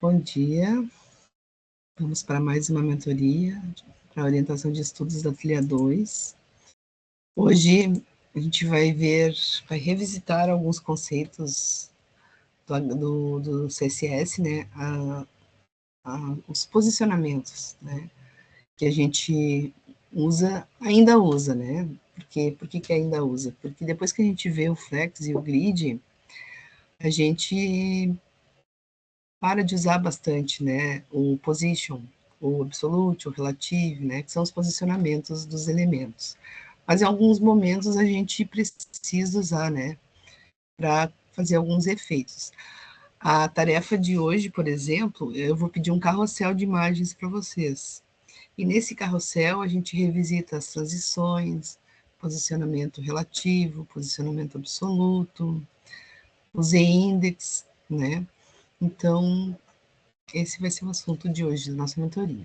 Bom dia, vamos para mais uma mentoria para a orientação de estudos da trilha 2. Hoje a gente vai revisitar alguns conceitos do CSS, né, os posicionamentos, né, que a gente ainda usa, né, por que ainda usa? Porque depois que a gente vê o flex e o grid, a gente para de usar bastante, né, o position, o absolute, o relative, né, que são os posicionamentos dos elementos. Mas em alguns momentos a gente precisa usar, né, para fazer alguns efeitos. A tarefa de hoje, por exemplo, eu vou pedir um carrossel de imagens para vocês. E nesse carrossel a gente revisita as transições, posicionamento relativo, posicionamento absoluto, os e-index, né? Então, esse vai ser o assunto de hoje da nossa mentoria.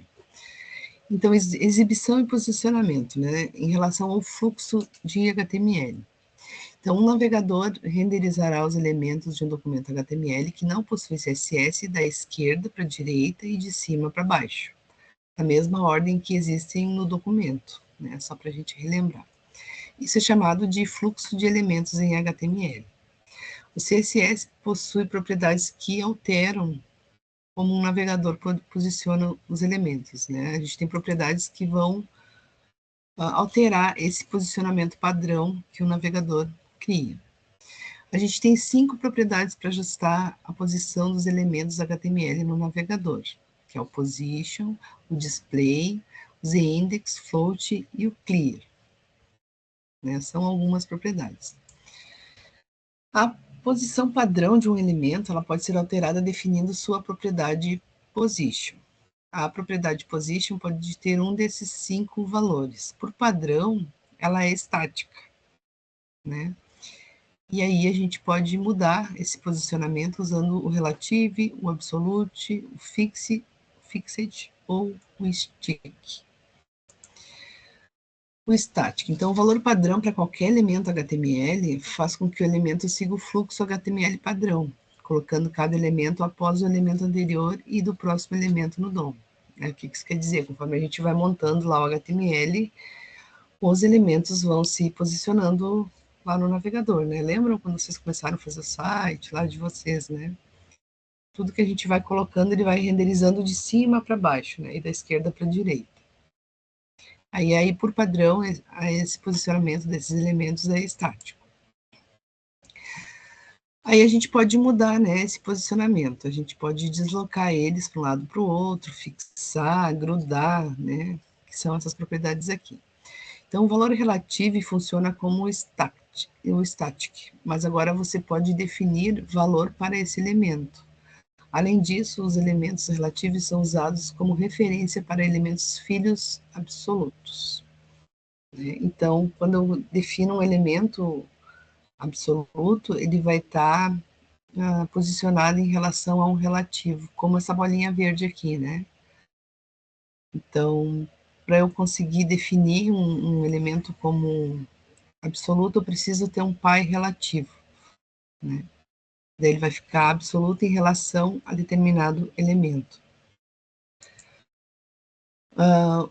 Então, exibição e posicionamento, né, em relação ao fluxo de HTML. Então, um navegador renderizará os elementos de um documento HTML que não possui CSS da esquerda para a direita e de cima para baixo, na mesma ordem que existem no documento, né, só para a gente relembrar. Isso é chamado de fluxo de elementos em HTML. O CSS possui propriedades que alteram como um navegador posiciona os elementos, né? A gente tem propriedades que vão alterar esse posicionamento padrão que o navegador cria. A gente tem 5 propriedades para ajustar a posição dos elementos HTML no navegador, que é o position, o display, o z-index, float e o clear. Né? São algumas propriedades. A posição padrão de um elemento ela pode ser alterada definindo sua propriedade position. A propriedade position pode ter um desses 5 valores. Por padrão, ela é estática, né? E aí a gente pode mudar esse posicionamento usando o relative, o absolute, o fixed ou o stick. O static. Então, o valor padrão para qualquer elemento HTML faz com que o elemento siga o fluxo HTML padrão, colocando cada elemento após o elemento anterior e do próximo elemento no DOM. O que isso quer dizer? Conforme a gente vai montando lá o HTML, os elementos vão se posicionando lá no navegador, né? Lembram quando vocês começaram a fazer o site lá de vocês, né? Tudo que a gente vai colocando, ele vai renderizando de cima para baixo, né? E da esquerda para a direita. Aí, por padrão, esse posicionamento desses elementos é estático. Aí a gente pode mudar, né, esse posicionamento. A gente pode deslocar eles para um lado para o outro, fixar, grudar, né? Que são essas propriedades aqui. Então, o valor relativo funciona como o static, mas agora você pode definir valor para esse elemento. Além disso, os elementos relativos são usados como referência para elementos filhos absolutos. Então, quando eu defino um elemento absoluto, ele vai estar posicionado em relação a um relativo, como essa bolinha verde aqui, né? Então, para eu conseguir definir um elemento como absoluto, eu preciso ter um pai relativo, né? Daí ele vai ficar absoluto em relação a determinado elemento.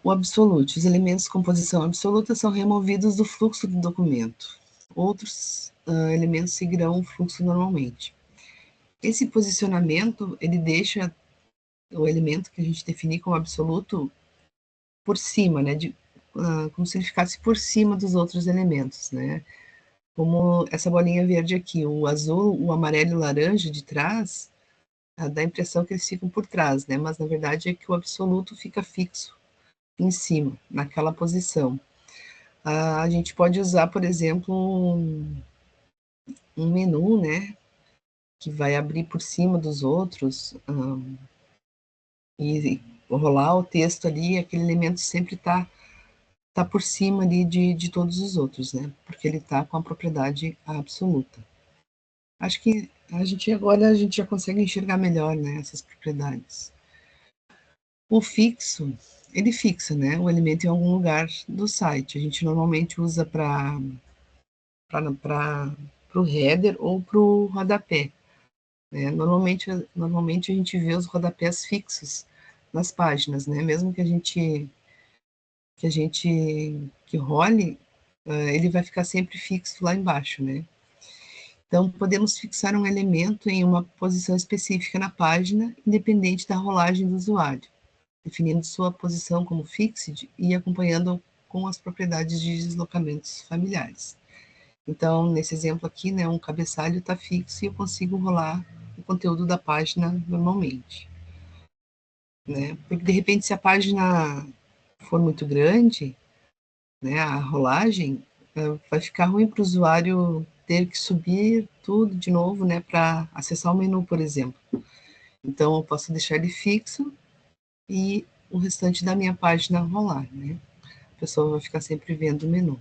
O absolute, os elementos de composição absoluta são removidos do fluxo do documento. Outros elementos seguirão o fluxo normalmente. Esse posicionamento, ele deixa o elemento que a gente definir como absoluto por cima, né? Como se ele ficasse por cima dos outros elementos, né? Como essa bolinha verde aqui, o azul, o amarelo e o laranja de trás, dá a impressão que eles ficam por trás, né? Mas na verdade é que o absoluto fica fixo em cima, naquela posição. A gente pode usar, por exemplo, um menu, né? Que vai abrir por cima dos outros e rolar o texto ali, aquele elemento sempre tá por cima ali de todos os outros, né? Porque ele está com a propriedade absoluta. Acho que agora a gente já consegue enxergar melhor, né, essas propriedades. O fixo, ele fixa, né, o elemento em algum lugar do site. A gente normalmente usa para o header ou para o rodapé. né? Normalmente a gente vê os rodapés fixos nas páginas, né? Mesmo que role, ele vai ficar sempre fixo lá embaixo, né? Então, podemos fixar um elemento em uma posição específica na página, independente da rolagem do usuário, definindo sua posição como fixed e acompanhando com as propriedades de deslocamentos familiares. Então, nesse exemplo aqui, né, um cabeçalho está fixo e eu consigo rolar o conteúdo da página normalmente, né? Porque, de repente, se a página for muito grande, né, a rolagem, vai ficar ruim para o usuário ter que subir tudo de novo, né, para acessar o menu, por exemplo. Então, eu posso deixar ele fixo e o restante da minha página rolar, né? A pessoa vai ficar sempre vendo o menu.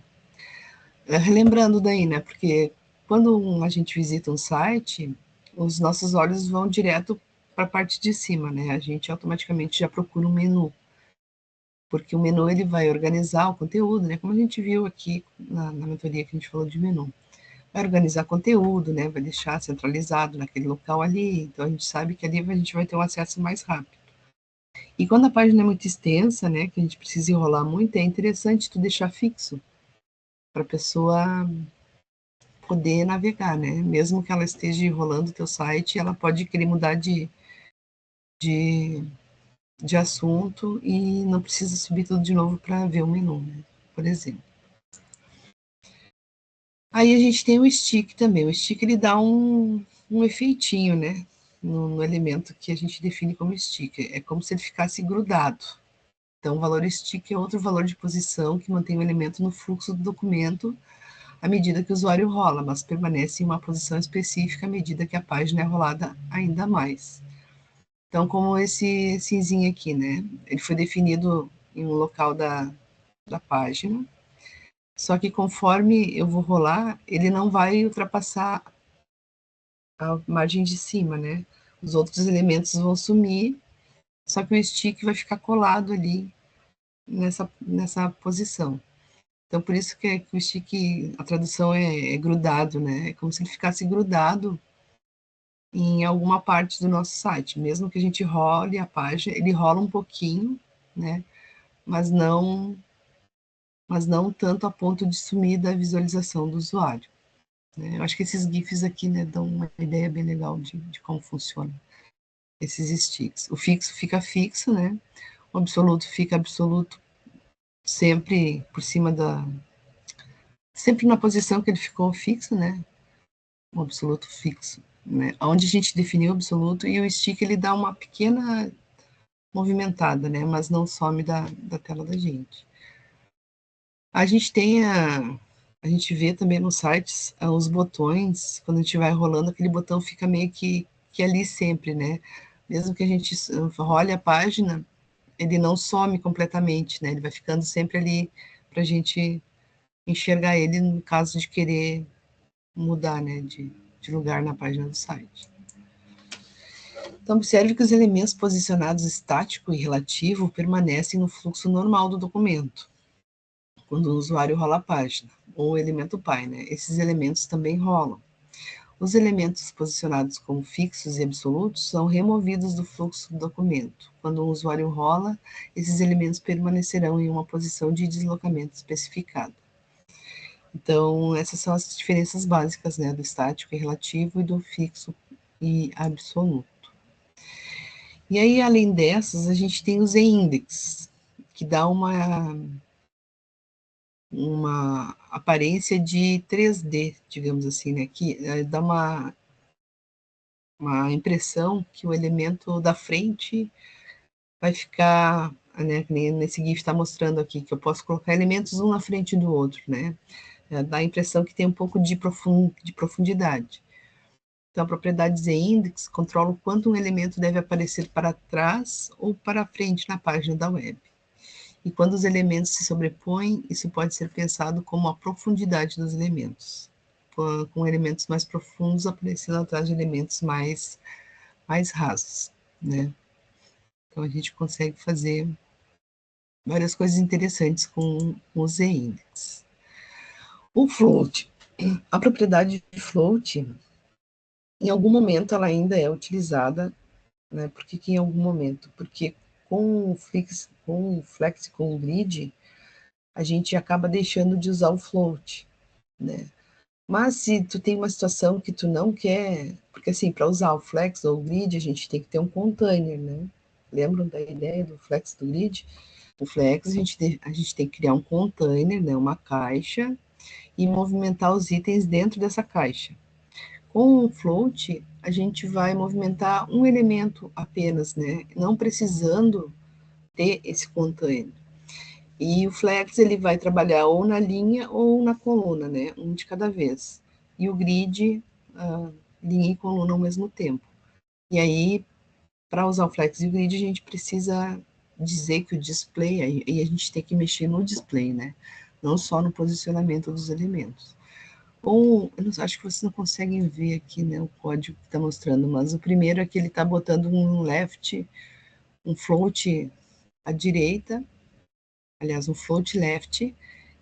Relembrando daí, né, porque quando a gente visita um site, os nossos olhos vão direto para a parte de cima, né? A gente automaticamente já procura um menu, porque o menu ele vai organizar o conteúdo, né? Como a gente viu aqui na mentoria que a gente falou de menu. Vai organizar conteúdo, né? Vai deixar centralizado naquele local ali. Então a gente sabe que ali a gente vai ter um acesso mais rápido. E quando a página é muito extensa, né? Que a gente precisa enrolar muito, é interessante tu deixar fixo para a pessoa poder navegar, né? Mesmo que ela esteja enrolando o teu site, ela pode querer mudar de, de assunto e não precisa subir tudo de novo para ver o menu, né? Por exemplo. Aí a gente tem o stick também. O stick ele dá um efeitinho, né? No elemento que a gente define como stick. É como se ele ficasse grudado. Então, o valor stick é outro valor de posição que mantém o elemento no fluxo do documento à medida que o usuário rola, mas permanece em uma posição específica à medida que a página é rolada ainda mais. Então, como esse cinzinho aqui, né? Ele foi definido em um local da página, só que conforme eu vou rolar, ele não vai ultrapassar a margem de cima, né? Os outros elementos vão sumir, só que o stick vai ficar colado ali nessa posição. Então, por isso que o stick, a tradução é grudado, né? É como se ele ficasse grudado em alguma parte do nosso site. Mesmo que a gente role a página, ele rola um pouquinho, né? Mas não tanto a ponto de sumir da visualização do usuário, né? Eu acho que esses GIFs aqui, né, dão uma ideia bem legal de como funciona esses sticks. O fixo fica fixo, né? O absoluto fica absoluto sempre por cima sempre na posição que ele ficou fixo, né? O absoluto fixo, né? Onde a gente definiu o absoluto e o stick ele dá uma pequena movimentada, né? Mas não some da tela da gente. A gente tem a gente vê também nos sites os botões, quando a gente vai rolando, aquele botão fica meio que ali sempre, né? Mesmo que a gente role a página, ele não some completamente, né? Ele vai ficando sempre ali para a gente enxergar ele no caso de querer mudar, né? De lugar na página do site. Então, observe que os elementos posicionados estático e relativo permanecem no fluxo normal do documento, quando o usuário rola a página, ou o elemento pai, né? Esses elementos também rolam. Os elementos posicionados como fixos e absolutos são removidos do fluxo do documento. Quando o usuário rola, esses elementos permanecerão em uma posição de deslocamento especificada. Então, essas são as diferenças básicas, né, do estático e relativo e do fixo e absoluto. E aí, além dessas, a gente tem os e-index, que dá uma aparência de 3D, digamos assim, né, que dá uma impressão que o elemento da frente vai ficar, né, nesse GIF está mostrando aqui, que eu posso colocar elementos um na frente do outro, né, dá a impressão que tem um pouco de profundidade. Então, a propriedade z-index controla o quanto um elemento deve aparecer para trás ou para frente na página da web. E quando os elementos se sobrepõem, isso pode ser pensado como a profundidade dos elementos, com elementos mais profundos aparecendo atrás de elementos mais rasos, né? Então, a gente consegue fazer várias coisas interessantes com o z-index. O float. A propriedade de float Em algum momento ela ainda é utilizada, né? Por que em algum momento? Porque com o Flex, com o Grid, a gente acaba deixando de usar o float, né? Mas se tu tem uma situação que tu não quer, porque assim, para usar o Flex ou o Grid, a gente tem que ter um container, né? Lembram da ideia do Flex do Grid? O Flex, a gente tem que criar um container, né? Uma caixa, e movimentar os itens dentro dessa caixa. Com o float, a gente vai movimentar um elemento apenas, né? Não precisando ter esse container. E o flex ele vai trabalhar ou na linha ou na coluna, né? Um de cada vez. E o grid, linha e coluna ao mesmo tempo. E aí, para usar o flex e o grid, a gente precisa dizer que o display, aí a gente tem que mexer no display, né? Não só no posicionamento dos elementos. Ou, eu não, acho que vocês não conseguem ver aqui, né, o código que está mostrando, mas o primeiro é que ele está botando um left, um float à direita, aliás, um float left,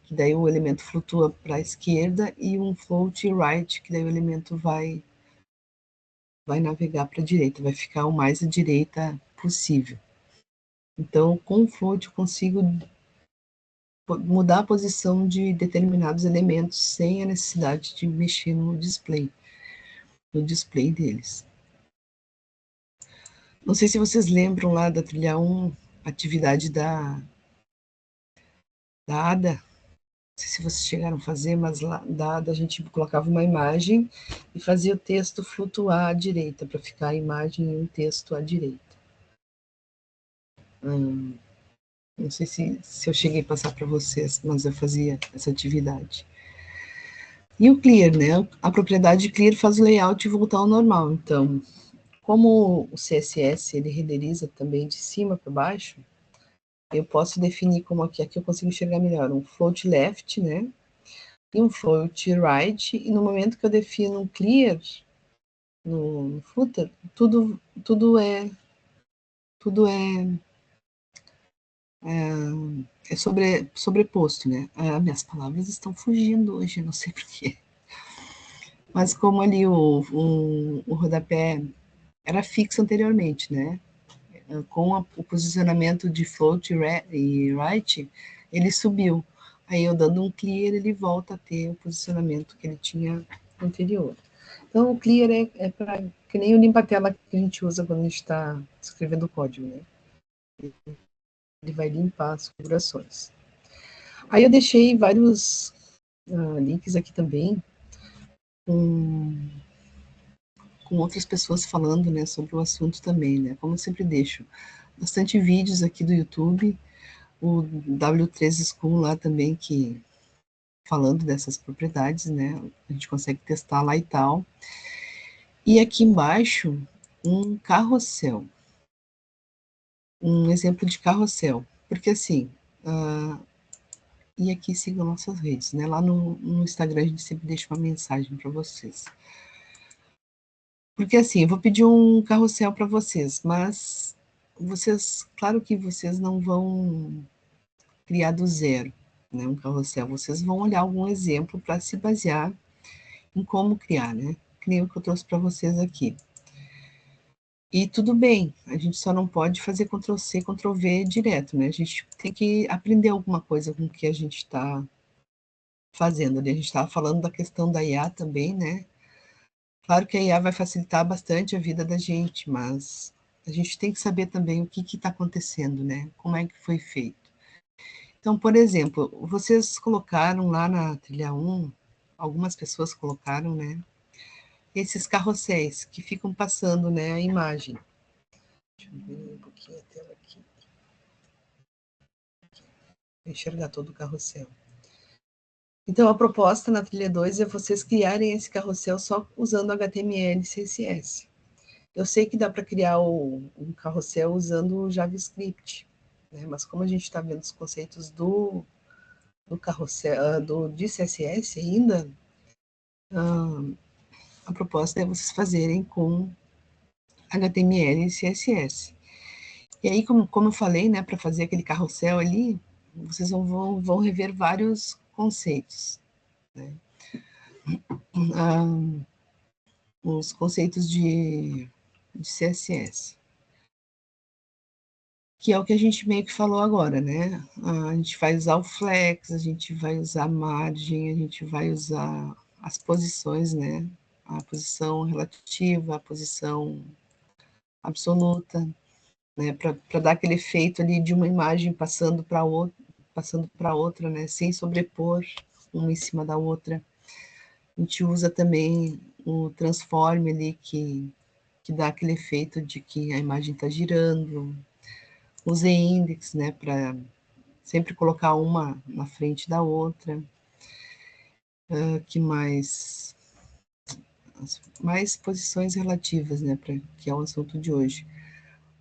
que daí o elemento flutua para a esquerda, e um float right, que daí o elemento vai navegar para a direita, vai ficar o mais à direita possível. Então, com o float eu consigo mudar a posição de determinados elementos sem a necessidade de mexer no display deles. Não sei se vocês lembram lá da trilha 1, atividade da Ada. Não sei se vocês chegaram a fazer, mas lá da Ada a gente colocava uma imagem e fazia o texto flutuar à direita, para ficar a imagem e o texto à direita. Não sei se eu cheguei a passar para vocês, mas eu fazia essa atividade. E o clear, né? A propriedade clear faz o layout voltar ao normal. Então, como o CSS ele renderiza também de cima para baixo, eu posso definir como aqui eu consigo enxergar melhor, um float left, né? E um float right, e no momento que eu defino um clear no footer, tudo é sobreposto, né? Minhas palavras estão fugindo hoje, não sei porquê. Mas como ali o rodapé era fixo anteriormente, né? Com o posicionamento de float e right, ele subiu. Aí eu dando um clear, ele volta a ter o posicionamento que ele tinha anterior. Então, o clear é para que nem o limpa-tela que a gente usa quando a gente está escrevendo código, né? Ele vai limpar as configurações. Aí eu deixei vários links aqui também com outras pessoas falando, né, sobre o assunto também, né? Como eu sempre deixo bastante vídeos aqui do YouTube, o W3 School lá também, que falando dessas propriedades, né? A gente consegue testar lá e tal. E aqui embaixo, um carrossel. Um exemplo de carrossel. Porque assim, e aqui sigam nossas redes, né? Lá no Instagram a gente sempre deixa uma mensagem para vocês. Porque assim, eu vou pedir um carrossel para vocês, mas vocês, claro que vocês não vão criar do zero, né, um carrossel. Vocês vão olhar algum exemplo para se basear em como criar, né? Que nem o que eu trouxe para vocês aqui. E tudo bem, a gente só não pode fazer Ctrl+C, Ctrl+V direto, né? A gente tem que aprender alguma coisa com o que a gente está fazendo. A gente estava falando da questão da IA também, né? Claro que a IA vai facilitar bastante a vida da gente, mas a gente tem que saber também o que está acontecendo, né? Como é que foi feito. Então, por exemplo, vocês colocaram lá na trilha 1, algumas pessoas colocaram, né? Esses carrosséis que ficam passando, né, a imagem. Deixa eu ver um pouquinho a tela aqui. Vou enxergar todo o carrossel. Então, a proposta na trilha 2 é vocês criarem esse carrossel só usando HTML e CSS. Eu sei que dá para criar um carrossel usando o JavaScript, né? Mas como a gente está vendo os conceitos do carrossel, de CSS ainda, a proposta é vocês fazerem com HTML e CSS. E aí, como eu falei, né, para fazer aquele carrossel ali, vocês vão rever vários conceitos, né? os conceitos de CSS, que é o que a gente meio que falou agora, né? A gente vai usar o flex, a gente vai usar a margem, a gente vai usar as posições, né? A posição relativa, a posição absoluta, né? Para dar aquele efeito ali de uma imagem passando para outra, né? Sem sobrepor uma em cima da outra. A gente usa também o transform ali, que dá aquele efeito de que a imagem está girando. O Z-index, né, para sempre colocar uma na frente da outra. Que mais? Mais posições relativas, né, que é o assunto de hoje.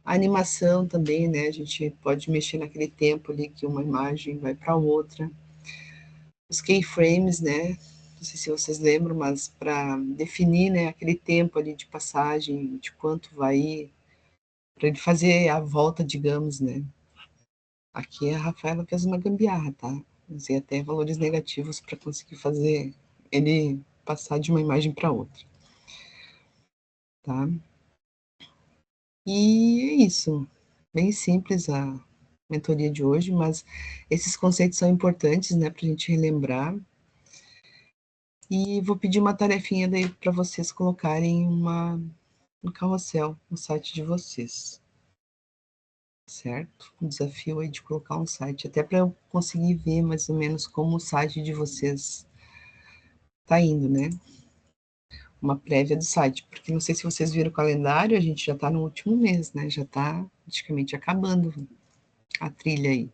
A animação também, né, a gente pode mexer naquele tempo ali que uma imagem vai para outra. Os keyframes, né, não sei se vocês lembram, mas para definir, né, aquele tempo ali de passagem, de quanto vai ir, para ele fazer a volta, digamos, né. Aqui a Rafaela fez uma gambiarra, tá? Usei até valores negativos para conseguir fazer ele passar de uma imagem para outra, tá? E é isso. Bem simples a mentoria de hoje, mas esses conceitos são importantes, né, para a gente relembrar. E vou pedir uma tarefinha daí para vocês colocarem um carrossel no site de vocês, certo? Um desafio aí de colocar um site, até para eu conseguir ver mais ou menos como o site de vocês tá indo, né? Uma prévia do site, porque não sei se vocês viram o calendário, a gente já está no último mês, né? Já está praticamente acabando a trilha aí.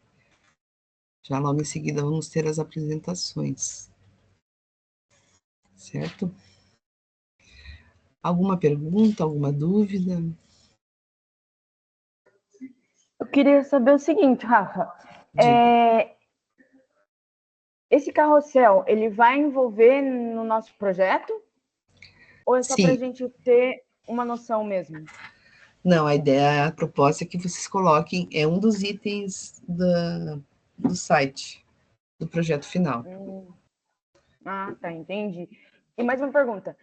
Já logo em seguida vamos ter as apresentações, certo? Alguma pergunta, alguma dúvida? Eu queria saber o seguinte, Rafa. Esse carrossel, ele vai envolver no nosso projeto? Ou é só para a Sim. gente ter uma noção mesmo? Não, a ideia, a proposta é que vocês coloquem, é um dos itens do site, do projeto final. Ah, tá, entendi. E mais uma pergunta.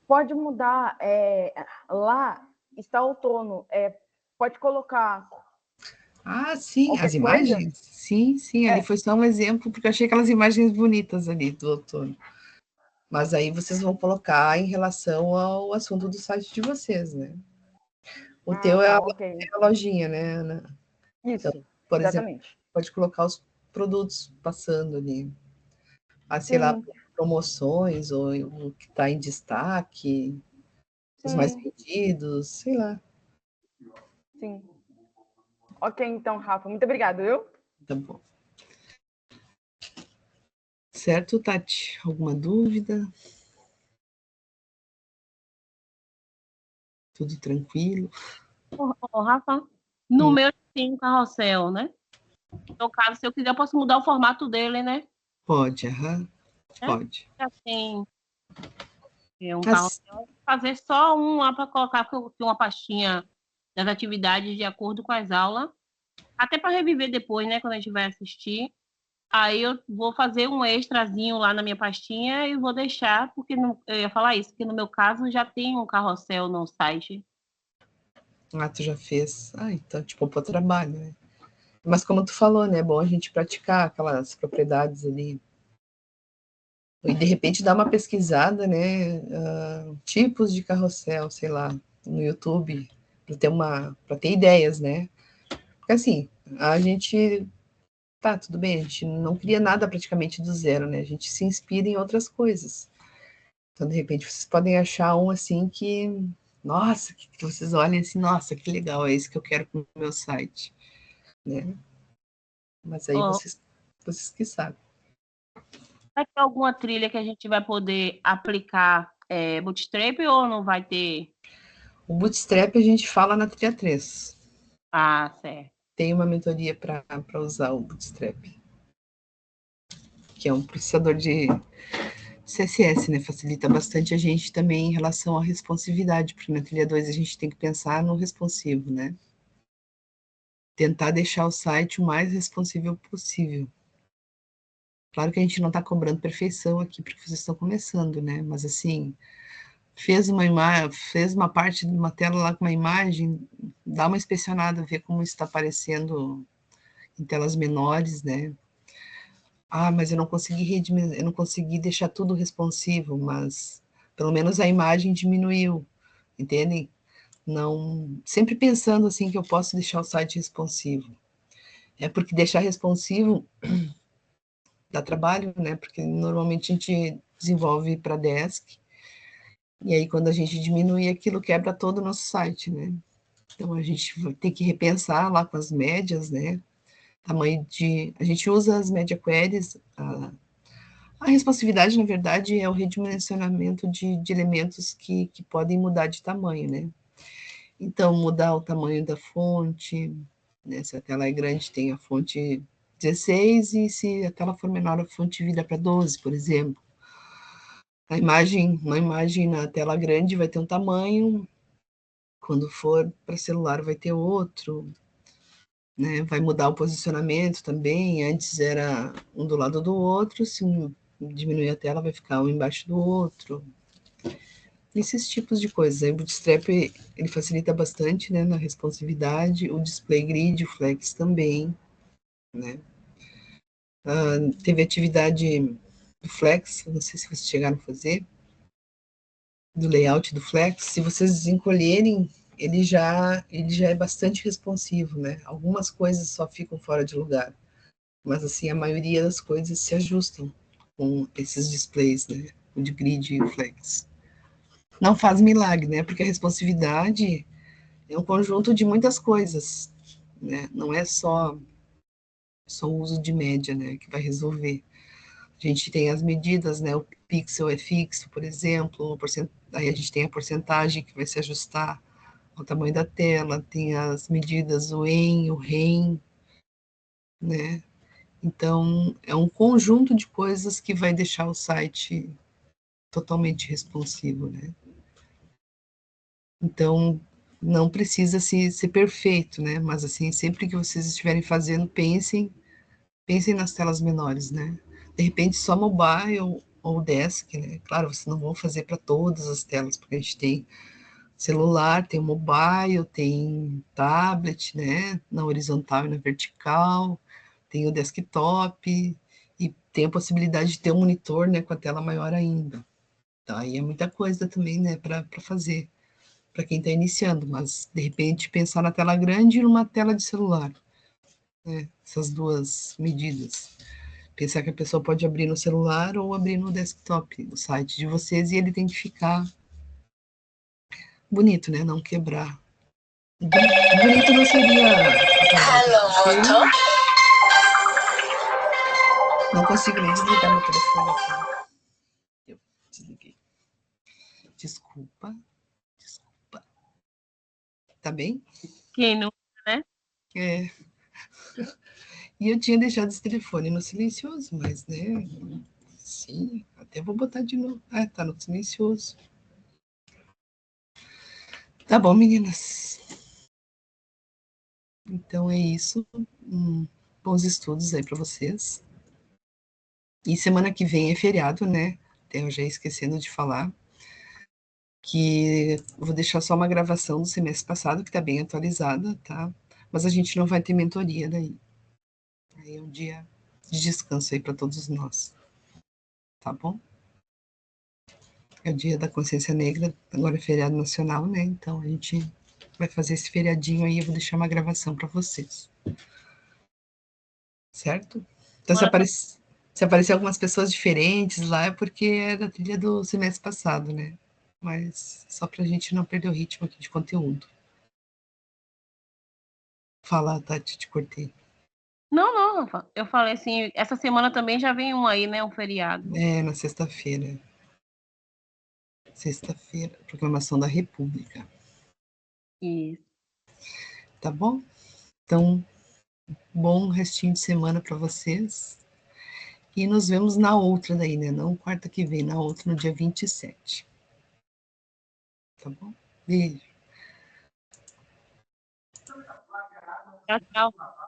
Pode mudar, lá está autônomo, pode colocar Ah, sim, as qualquer coisa? imagens? Sim, sim, ali foi só um exemplo, porque eu achei aquelas imagens bonitas ali do outono. Mas aí vocês vão colocar em relação ao assunto do site de vocês, né? O teu Tá, é ok. a lojinha, né, Ana? Então, Isso, por exemplo, exatamente. pode colocar os produtos passando ali. Ah, sei lá, Sim, promoções, ou o que está em destaque, os mais sim, vendidos, sei lá. sim. Ok, então, Rafa, muito obrigada, viu? Tá bom. Certo, Tati? Alguma dúvida? Tudo tranquilo? Rafa, no meu tem um carrossel, né? No caso, se eu quiser, eu posso mudar o formato dele, né? Pode, aham, pode. Já tem um carrossel. Fazer só um lá para colocar uma pastinha das atividades de acordo com as aulas. Até para reviver depois, né? Quando a gente vai assistir. Aí eu vou fazer um extrazinho lá na minha pastinha e vou deixar, porque eu ia falar isso, porque no meu caso já tem um carrossel no site. Ah, tu já fez. Ah, então, tipo, para trabalho, né? Mas como tu falou, né? É bom a gente praticar aquelas propriedades ali. E de repente dar uma pesquisada, né? Tipos de carrossel, sei lá, no YouTube, para ter ideias, né? Porque assim, a gente tá, tudo bem, a gente não cria nada praticamente do zero, né? A gente se inspira em outras coisas. Então, de repente, vocês podem achar um assim que, nossa, que vocês olhem assim, nossa, que legal, é isso que eu quero para o meu site, né? Mas aí vocês que sabem. Vai ter alguma trilha que a gente vai poder aplicar Bootstrap ou não vai ter? O Bootstrap a gente fala na trilha 3. Ah, certo. Tem uma mentoria para usar o Bootstrap, que é um processador de CSS, né? Facilita bastante a gente também em relação à responsividade, porque na trilha 2 a gente tem que pensar no responsivo, né? Tentar deixar o site o mais responsível possível. Claro que a gente não está cobrando perfeição aqui, porque vocês estão começando, né? Mas assim, fez uma parte de uma tela lá com uma imagem, dá uma inspecionada, vê como está aparecendo em telas menores, né? Ah, mas eu não consegui deixar tudo responsivo, mas pelo menos a imagem diminuiu, entendem? Não, sempre pensando assim que eu posso deixar o site responsivo. É porque deixar responsivo dá trabalho, né? Porque normalmente a gente desenvolve para desk, e aí quando a gente diminui aquilo, quebra todo o nosso site, né? Então a gente vai ter que repensar lá com as médias, né? A gente usa as media queries, a responsividade, na verdade, é o redimensionamento de elementos que podem mudar de tamanho, né? Então, mudar o tamanho da fonte, né? Se a tela é grande, tem a fonte 16, e se a tela for menor, a fonte vira para 12, por exemplo. Uma imagem na tela grande vai ter um tamanho, quando for para celular vai ter outro, né? Vai mudar o posicionamento também, antes era um do lado do outro, se diminuir a tela vai ficar um embaixo do outro. Esses tipos de coisas. Aí o Bootstrap, ele facilita bastante, né, na responsividade, o display grid, o flex também, né. Teve atividade do flex, não sei se vocês chegaram a fazer, do layout do flex. Se vocês encolherem, ele já é bastante responsivo, né. Algumas coisas só ficam fora de lugar, mas assim, a maioria das coisas se ajustam com esses displays, né, o de grid e o flex. Não faz milagre, né, porque a responsividade é um conjunto de muitas coisas, né, não é só o uso de média, né, que vai resolver. A gente tem as medidas, né, o pixel é fixo, por exemplo, aí a gente tem a porcentagem que vai se ajustar ao tamanho da tela, tem as medidas, o EN, o REM, né, então é um conjunto de coisas que vai deixar o site totalmente responsivo, né. Então, não precisa ser perfeito, né, mas assim, sempre que vocês estiverem fazendo, pensem nas telas menores, né. De repente só mobile ou desk, né, claro, vocês não vão fazer para todas as telas, porque a gente tem celular, tem mobile, tem tablet, né, na horizontal e na vertical, tem o desktop, e tem a possibilidade de ter um monitor, né, com a tela maior ainda. Então aí é muita coisa também, né, para fazer, para quem está iniciando, mas de repente pensar na tela grande e numa tela de celular, né, essas duas medidas. Pensar que a pessoa pode abrir no celular ou abrir no desktop, no site de vocês, e ele tem que ficar bonito, né? Não quebrar. Bonito não seria a palavra. Não consigo nem desligar meu telefone aqui. Eu desliguei. Desculpa. Tá bem? Quem não, né? É. E eu tinha deixado esse telefone no silencioso, mas, né? Sim, até vou botar de novo. Ah, tá no silencioso. Tá bom, meninas. Então é isso. Bons estudos aí para vocês. E semana que vem é feriado, né? Até eu já esquecendo de falar. Que eu vou deixar só uma gravação do semestre passado, que está bem atualizada, tá? Mas a gente não vai ter mentoria daí. Aí é um dia de descanso aí para todos nós. Tá bom? É o dia da consciência negra, agora é feriado nacional, né? Então a gente vai fazer esse feriadinho aí, eu vou deixar uma gravação para vocês. Certo? Então se aparecer algumas pessoas diferentes lá, é porque é da trilha do semestre passado, né? Mas só para a gente não perder o ritmo aqui de conteúdo. Fala, Tati, te cortei. Não, eu falei assim, essa semana também já vem um aí, né, um feriado. É, na sexta-feira. Sexta-feira, proclamação da República. Isso. Tá bom? Então, bom restinho de semana para vocês. E nos vemos na outra daí, né? Não quarta que vem, na outra, no dia 27. Tá bom? Beijo. Tchau, tchau.